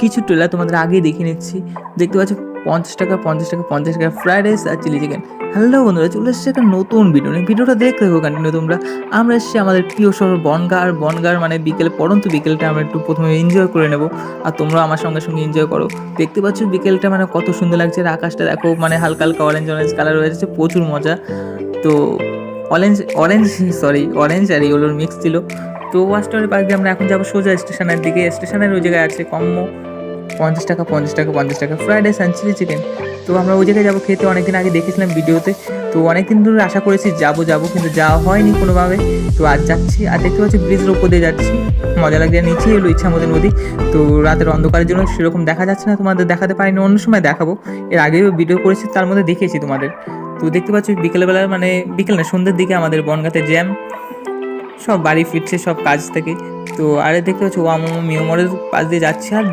কিছু ট্রেলার তোমাদের আগেই দেখিয়ে নিচ্ছি। দেখতে পাচ্ছ 50 টাকা 50 টাকা 50 টাকা ফ্রাইড রাইস আর চিলি চিকেন। হ্যালো বন্ধুরা, চলে এসেছে একটা নতুন ভিডিও নিয়ে। ভিডিওটা দেখতে থাকো কন্টিনিউ তোমরা। আমরা এসেছি আমাদের প্রিয় শহর বনগাঁর মানে বিকেলে পড়ন্ত বিকেলটা আমরা একটু প্রথমে এনজয় করে নেব, আর তোমরা আমার সঙ্গে সঙ্গে এনজয় করো। দেখতে পাচ্ছ বিকেলটা মানে কত সুন্দর লাগছে, আর আকাশটা দেখো মানে হালকা হালকা অরেঞ্জ অরেঞ্জ কালার হয়ে যাচ্ছে, প্রচুর মজা। তো অরেঞ্জ আর ইয়েলোর মিক্স ছিল। তো ওয়াচ টাওয়ারের পাশ দিয়ে আমরা এখন যাবো সোজা স্টেশনের দিকে। স্টেশনের ওই জায়গায় আছে কম্বো 50 টাকা 50 টাকা 50 টাকা fried rice and chilli chicken. তো আমরা ওই জায়গায় যাবো খেতে, অনেকদিন আগে দেখেছিলাম ভিডিওতে। তো অনেকদিন ধরে আশা করেছি যাবো কিন্তু যাওয়া হয়নি কোনোভাবে। তো আজ যাচ্ছি, আর দেখতে পাচ্ছি ব্রিজের উপর দিয়ে যাচ্ছি, মজা লাগছে। নিচে এলো ইচ্ছামতি নদী। তো রাতের অন্ধকারের জন্য সেরকম দেখা যাচ্ছে না, তোমাদের দেখাতে পারিনি, অন্য সময় দেখাবো। এর আগেও ভিডিও করেছি, তার মধ্যে দেখিয়েছি তোমাদের। তো দেখতে পাচ্ছি বিকেলবেলা মানে বিকেল না সন্ধ্যের দিকে আমাদের বনগাঁতে জ্যাম, সব বাড়ি ফিরছে সব কাজ থেকে। তো আরে দেখতে পাচ্ছি মিও মোড়ের পাশ দিয়ে যাচ্ছে, আর